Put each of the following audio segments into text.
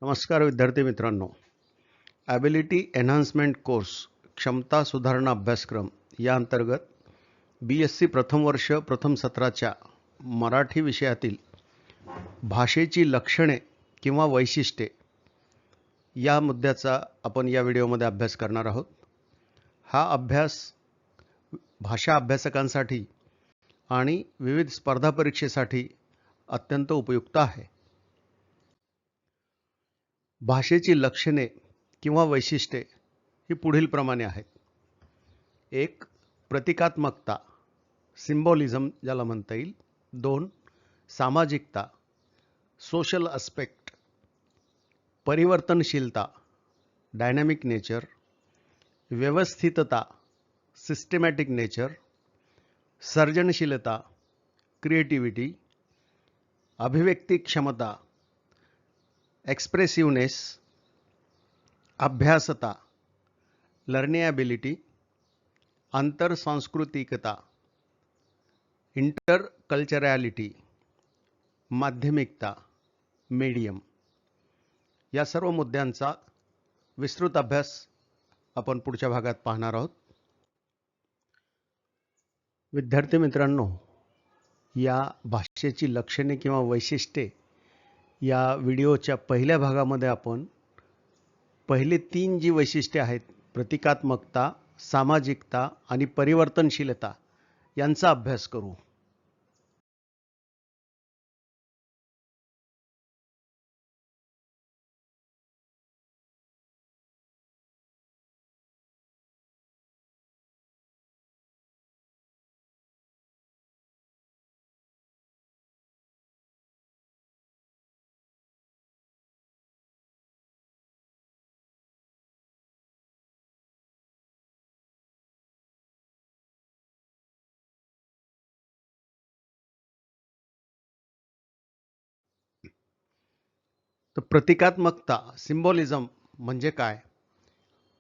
नमस्कार विद्यार्थी मित्रांनो. ॲबिलिटी एन्हान्समेंट कोर्स क्षमता सुधारणा अभ्यासक्रम या अंतर्गत BSc प्रथम वर्ष प्रथम सत्राच्या मराठी विषयातील भाषेची लक्षणे किंवा वैशिष्ट्ये या मुद्द्याचा आपण या व्हिडिओमध्ये अभ्यास करणार आहोत. हा अभ्यास भाषा अभ्यासकांसाठी आणि विविध स्पर्धा परीक्षेसाठी अत्यंत उपयुक्त आहे. भाषेची लक्षणे किंवा वैशिष्ट्ये ही पुढील प्रमाणे आहेत. 1. प्रतिकात्मकता, सिम्बॉलिझम ज्याला म्हणता येईल. 2. सामाजिकता, सोशल अस्पेक्ट. परिवर्तनशीलता, डायनॅमिक नेचर. व्यवस्थितता, सिस्टमॅटिक नेचर. सर्जनशीलता, क्रिएटिव्हिटी. अभिव्यक्ती क्षमता, एक्सप्रेसिव्हनेस. अभ्यासता, लर्निएबिलिटी. आंतरसांस्कृतिकता, इंटरकल्चरॅलिटी. माध्यमिकता, मीडियम. या सर्व मुद्द्यांचा विस्तृत अभ्यास आपण पुढच्या भागात पाहणार आहोत. विद्यार्थी मित्रांनो, या भाषेची लक्षणे किंवा वैशिष्ट्ये या व्हिडिओच्या पहिल्या भागामध्ये आपण पहिले 3 जी वैशिष्ट्ये आहेत, प्रतिकात्मकता, सामाजिकता आणि परिवर्तनशीलता, यांचा अभ्यास करू. तर प्रतिकात्मकता, सिम्बॉलिझम म्हणजे काय?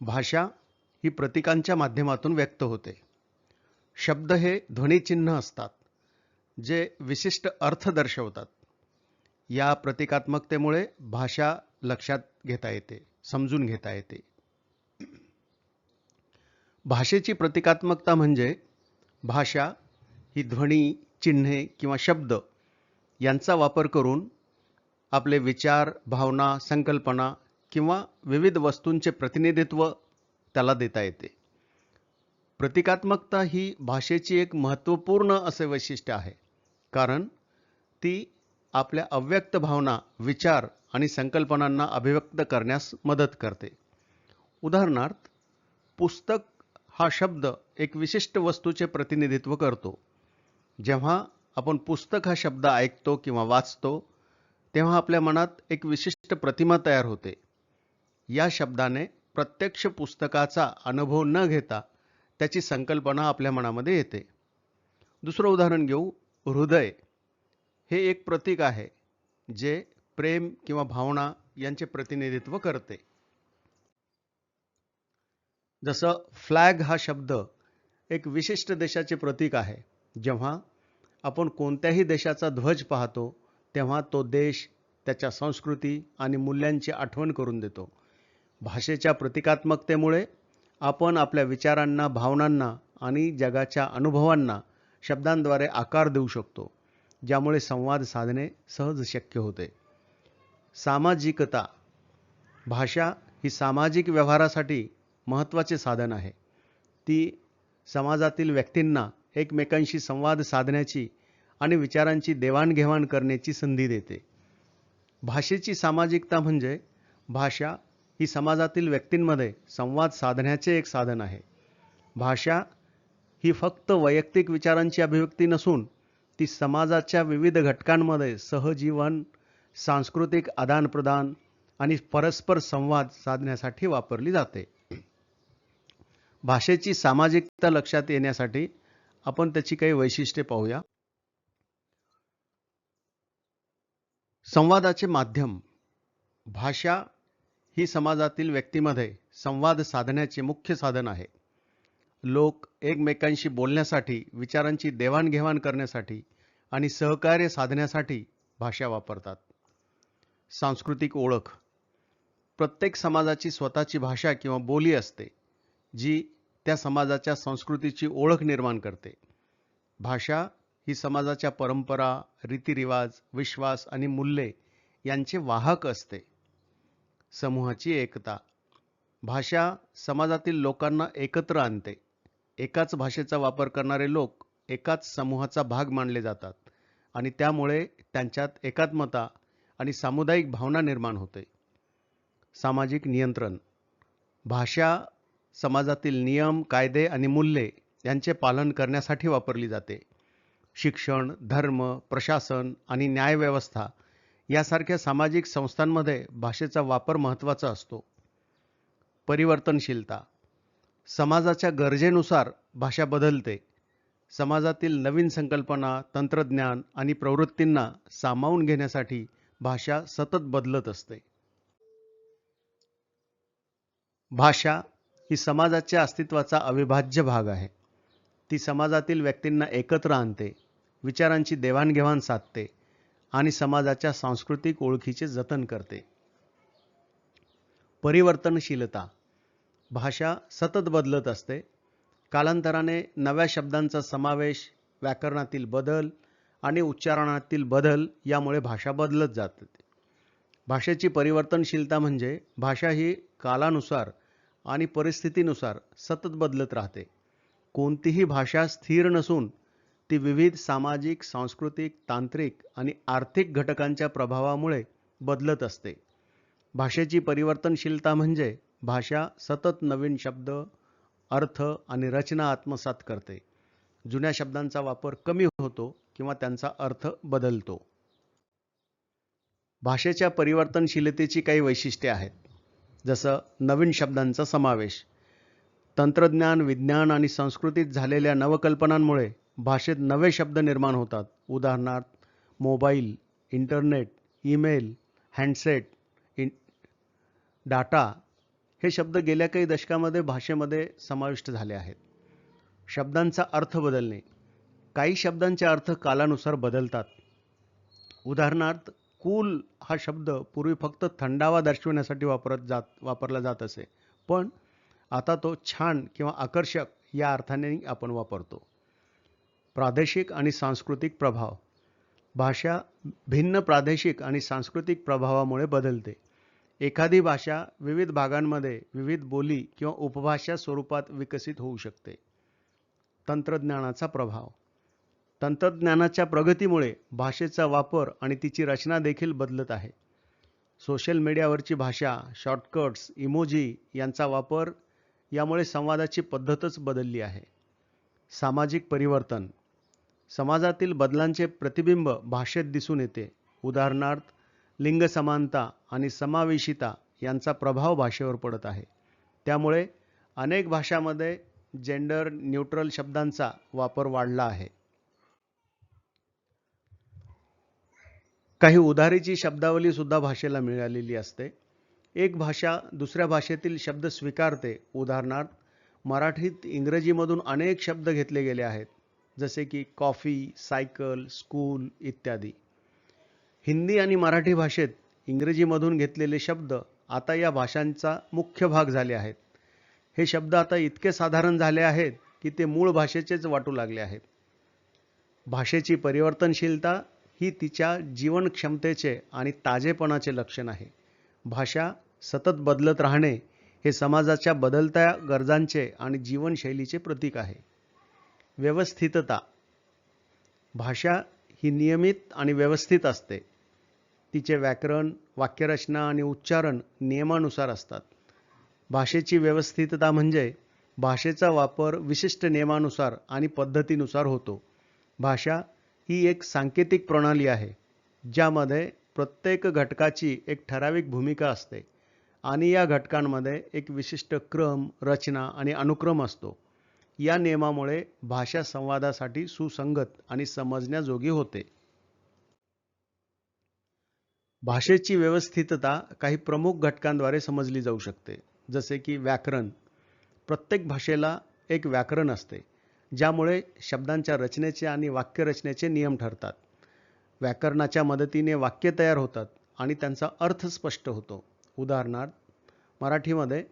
भाषा ही प्रतीकांच्या माध्यमातून व्यक्त होते. शब्द हे ध्वनिचिन्ह असतात जे विशिष्ट अर्थ दर्शवतात. या प्रतिकात्मकतेमुळे भाषा लक्षात घेता येते, समजून घेता येते. भाषेची प्रतिकात्मकता म्हणजे भाषा ही ध्वनी, चिन्हे किंवा शब्द यांचा वापर करून आपले विचार, भावना, संकल्पना किंवा विविध वस्तूंचे प्रतिनिधित्व त्याला देता येते. प्रतिकात्मकता ही भाषेची एक महत्त्वपूर्ण असे वैशिष्ट्य आहे, कारण ती आपल्या अव्यक्त भावना, विचार आणि संकल्पनांना अभिव्यक्त करण्यास मदत करते. उदाहरणार्थ, पुस्तक हा शब्द एक विशिष्ट वस्तूचे प्रतिनिधित्व करतो. जेव्हा आपण पुस्तक हा शब्द ऐकतो किंवा वाचतो, तेव्हा आपल्या मनात एक विशिष्ट प्रतिमा तयार होते. या शब्दाने प्रत्यक्ष पुस्तकाचा अनुभव न घेता त्याची संकल्पना आपल्या मनामध्ये येते. दुसरं उदाहरण घेऊ. हृदय हे एक प्रतीक आहे जे प्रेम किंवा भावना यांचे प्रतिनिधित्व करते. जसं फ्लॅग हा शब्द एक विशिष्ट देशाचे प्रतीक आहे. जेव्हा आपण कोणत्याही देशाचा ध्वज पाहतो, तेव्हा तो देश, त्याच्या संस्कृती आणि मूल्यांची आठवण करून देतो. भाषेच्या प्रतिकात्मकतेमुळे आपण आपल्या विचारांना, भावनांना आणि जगाच्या अनुभवांना शब्दांद्वारे आकार देऊ शकतो, ज्यामुळे संवाद साधणे सहज शक्य होते. सामाजिकता. भाषा ही सामाजिक व्यवहारासाठी महत्त्वाचे साधन आहे. ती समाजातील व्यक्तींना एकमेकांशी संवाद साधण्याची आणि विचारांची देवाणघेवाण करण्याची संधी देते. भाषेची सामाजिकता म्हणजे भाषा ही समाजातील व्यक्तींमध्ये संवाद साधण्याचे एक साधन आहे. भाषा ही फक्त वैयक्तिक विचारांची अभिव्यक्ती नसून ती समाजाच्या विविध घटकांमध्ये सहजीवन, सांस्कृतिक आदानप्रदान आणि परस्पर संवाद साधण्यासाठी वापरली जाते. भाषेची सामाजिकता लक्षात येण्यासाठी आपण त्याची काही वैशिष्ट्ये पाहूया. संवादाचे माध्यम. भाषा ही समाजातील व्यक्तीमध्ये संवाद साधण्याचे मुख्य साधन आहे. लोक एकमेकांशी बोलण्यासाठी, विचारांची देवाणघेवाण करण्यासाठी आणि सहकार्य साधण्यासाठी भाषा वापरतात. सांस्कृतिक ओळख. प्रत्येक समाजाची स्वतःची भाषा किंवा बोली असते, जी त्या समाजाच्या संस्कृतीची ओळख निर्माण करते. भाषा ही समाजाच्या परंपरा, रीतिरिवाज, विश्वास आणि मूल्ये यांचे वाहक असते. समूहाची एकता. भाषा समाजातील लोकांना एकत्र आणते. एकाच भाषेचा वापर करणारे लोक एकाच समूहाचा भाग मानले जातात आणि त्यामुळे त्यांच्यात एकात्मता आणि सामुदायिक भावना निर्माण होते. सामाजिक नियंत्रण. भाषा समाजातील नियम, कायदे आणि मूल्ये यांचे पालन करण्यासाठी वापरली जाते. शिक्षण, धर्म, प्रशासन आणि न्यायव्यवस्था यासारख्या सामाजिक संस्थांमध्ये भाषेचा वापर महत्त्वाचा असतो. परिवर्तनशीलता. समाजाच्या गरजेनुसार भाषा बदलते. समाजातील नवीन संकल्पना, तंत्रज्ञान आणि प्रवृत्तींना सामावून घेण्यासाठी भाषा सतत बदलत असते. भाषा ही समाजाच्या अस्तित्वाचा अविभाज्य भाग आहे. ती समाजातील व्यक्तींना एकत्र आणते, विचारांची देवाणघेवाण साधते आणि समाजाच्या सांस्कृतिक ओळखीचे जतन करते. परिवर्तनशीलता. भाषा सतत बदलत असते. कालांतराने नव्या शब्दांचा समावेश, व्याकरणातील बदल आणि उच्चारणातील बदल यामुळे भाषा बदलत जाते. भाषेची परिवर्तनशीलता म्हणजे भाषा ही कालानुसार आणि परिस्थितीनुसार सतत बदलत राहते. कोणतीही भाषा स्थिर नसून ती विविध सामाजिक, सांस्कृतिक, तांत्रिक आणि आर्थिक घटकांच्या प्रभावामुळे बदलत असते. भाषेची परिवर्तनशीलता म्हणजे भाषा सतत नवीन शब्द, अर्थ आणि रचना आत्मसात करते. जुन्या शब्दांचा वापर कमी होतो किंवा त्यांचा अर्थ बदलतो. भाषेच्या परिवर्तनशीलतेची काही वैशिष्ट्ये आहेत, जसं नवीन शब्दांचा समावेश. तंत्रज्ञान, विज्ञान आणि संस्कृतीत झालेल्या नवकल्पनांमुळे भाषेत नवे शब्द निर्माण होतात. उदाहरणार्थ mobile, internet, email, handset, data हे शब्द गेल्या काही दशकामध्ये भाषेमध्ये समाविष्ट झाले आहेत. शब्दांचा अर्थ बदलणे. काही शब्दांचे अर्थ कालानुसार बदलतात. उदाहरणार्थ कूल हा शब्द पूर्वी फक्त थंडावा दर्शवण्यासाठी वापरला जात असे, पण आता तो छान किंवा आकर्षक या अर्थाने आपण वापरतो. प्रादेशिक आणि सांस्कृतिक प्रभाव. भाषा भिन्न प्रादेशिक आणि सांस्कृतिक प्रभावामुळे बदलते. एखादी भाषा विविध भागांमध्ये विविध बोली किंवा उपभाषा स्वरूपात विकसित होऊ शकते. तंत्रज्ञानाचा प्रभाव. तंत्रज्ञानाच्या प्रगतीमुळे भाषेचा वापर आणि तिची रचना देखील बदलत आहे. सोशल मीडियावरची भाषा, शॉर्टकट्स, इमोजी यांचा वापर यामुळे संवादाची पद्धतच बदलली आहे. सामाजिक परिवर्तन. समाजातील बदलांचे प्रतिबिंब भाषेत दिसून येते. उदाहरणार्थ लिंग समानता आणि समावेशिता यांचा प्रभाव भाषेवर पडत आहे. त्यामुळे अनेक भाषांमध्ये जेंडर न्यूट्रल शब्दांचा वापर वाढला आहे. काही उधारीची शब्दावली सुद्धा भाषेला मिळालेली असते. एक भाषा दुसऱ्या भाषेतील शब्द स्वीकारते. उदाहरणार्थ मराठीत इंग्रजीमधून अनेक शब्द घेतले गेले आहेत, जसे की कॉफी, सायकल, स्कूल इत्यादी. हिंदी आणि मराठी भाषेत इंग्रजीमधून घेतलेले शब्द आता या भाषांचा मुख्य भाग झाले आहेत. हे शब्द आता इतके साधारण झाले आहेत की ते मूळ भाषेचेच वाटू लागले आहेत. भाषेची परिवर्तनशीलता ही तिच्या जीवन क्षमतेचे आणि ताजेपणाचे लक्षण आहे. भाषा सतत बदलत राहणे हे समाजाच्या बदलत्या गरजांचे आणि जीवनशैलीचे प्रतीक आहे. व्यवस्थितता. भाषा ही नियमित आणि व्यवस्थित असते. तिचे व्याकरण, वाक्यरचना आणि उच्चारण नियमानुसार असतात. भाषेची व्यवस्थितता म्हणजे भाषेचा वापर विशिष्ट नियमानुसार आणि पद्धतीनुसार होतो. भाषा ही एक सांकेतिक प्रणाली आहे, ज्यामध्ये प्रत्येक घटकाची एक ठराविक भूमिका असते आणि या घटकांमध्ये एक विशिष्ट क्रम, रचना आणि अनुक्रम असतो. या नियमामुळे भाषा संवादासाठी सुसंगत आणि समजण्याजोगी होते. भाषेची व्यवस्थितता काही प्रमुख घटकांद्वारे समजली जाऊ शकते, जसे की व्याकरण. प्रत्येक भाषेला एक व्याकरण असते, ज्यामुळे शब्दांच्या रचनेचे आणि वाक्यरचनेचे नियम ठरतात. व्याकरणाच्या मदतीने वाक्य तयार होतात आणि त्यांचा अर्थ स्पष्ट होतो. उदाहरणार्थ मराठीमध्ये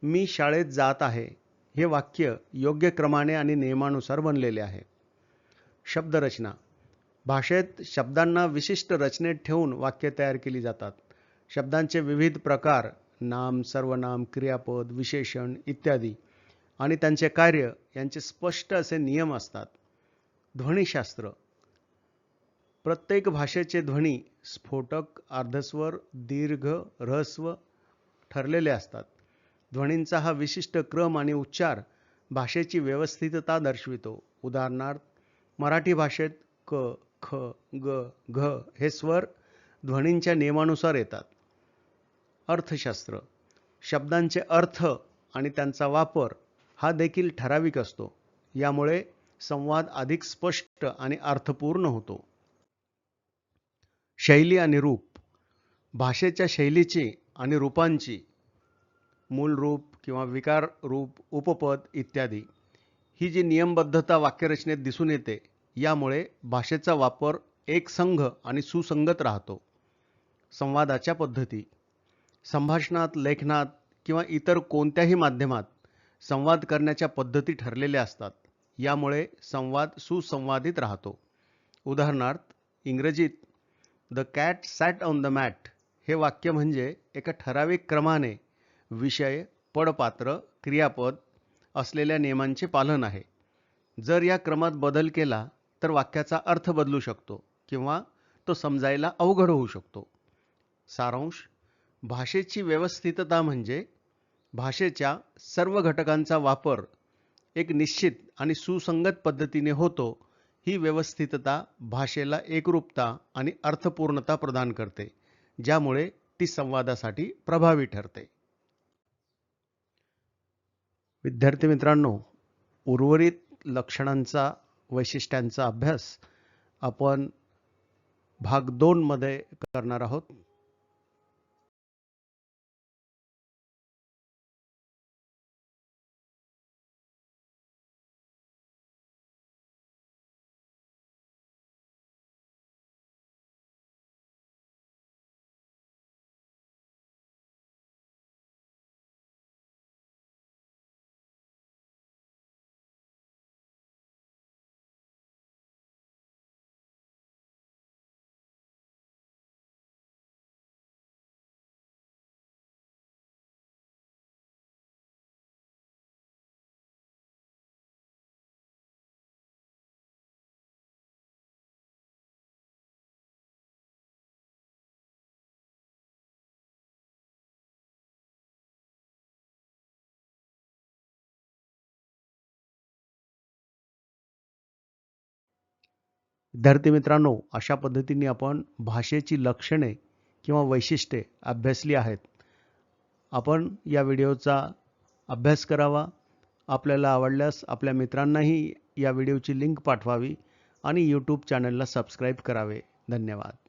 मी शाळेत जात आहे हे वाक्य योग्य क्रमाने आणि नियमानुसार बनलेले आहे. शब्दरचना. भाषेत शब्दांना विशिष्ट रचनेत ठेवून वाक्य तयार केली जातात. शब्दांचे विविध प्रकार, नाम, सर्वनाम, क्रियापद, विशेषण इत्यादी आणि त्यांचे कार्य यांचे स्पष्ट असे नियम असतात. ध्वनिशास्त्र. प्रत्येक भाषेचे ध्वनी स्फोटक, अर्धस्वर, दीर्घ, ऱ्हस्व ठरलेले असतात. ध्वनींचा हा विशिष्ट क्रम आणि उच्चार भाषेची व्यवस्थितता दर्शवितो. उदाहरणार्थ, मराठी भाषेत क, ख, ग, घ हे स्वर ध्वनींच्या नियमानुसार येतात. अर्थशास्त्र. शब्दांचे अर्थ आणि त्यांचा वापर हा देखील ठराविक असतो. यामुळे संवाद अधिक स्पष्ट आणि अर्थपूर्ण होतो. शैली आणि रूप. भाषेच्या शैलीची आणि रूपांची, मूल रूप किंवा विकार रूप, उपपद इत्यादी ही जी नियमबद्धता वाक्यरचनेत दिसून येते, यामुळे भाषेचा वापर एकसंघ आणि सुसंगत राहतो. संवादाच्या पद्धती. संभाषणात, लेखनात किंवा इतर कोणत्याही माध्यमात संवाद करण्याच्या पद्धती ठरलेल्या असतात. यामुळे संवाद सुसंवादित राहतो. उदाहरणार्थ, इंग्रजीत the cat sat on the mat हे वाक्य म्हणजे एका ठराविक क्रमाने विषय, पदपात्र, क्रियापद असलेल्या नियमांचे पालन आहे. जर या क्रमात बदल केला तर वाक्याचा अर्थ बदलू शकतो किंवा तो समजायला अवघड होऊ शकतो. सारांश. भाषेची व्यवस्थितता म्हणजे भाषेच्या सर्व घटकांचा वापर एक निश्चित आणि सुसंगत पद्धतीने होतो. ही व्यवस्थितता भाषेला एकरूपता आणि अर्थपूर्णता प्रदान करते, ज्यामुळे ती संवादासाठी प्रभावी ठरते. विद्यार्थी मित्रांनो, उर्वरित लक्षणांचा, वैशिष्ट्यांचा अभ्यास आपण भाग 2 मध्ये करणार आहोत. विद्यार्थी मित्रांनो, अशा पद्धतीने आपण भाषेची लक्षणे किंवा वैशिष्ट्ये अभ्यासली आहेत. आपण या व्हिडिओचा अभ्यास करावा. आपल्याला आवडल्यास आपल्या मित्रांनाही या व्हिडिओची लिंक पाठवावी आणि YouTube चॅनलला सबस्क्राईब करावे. धन्यवाद.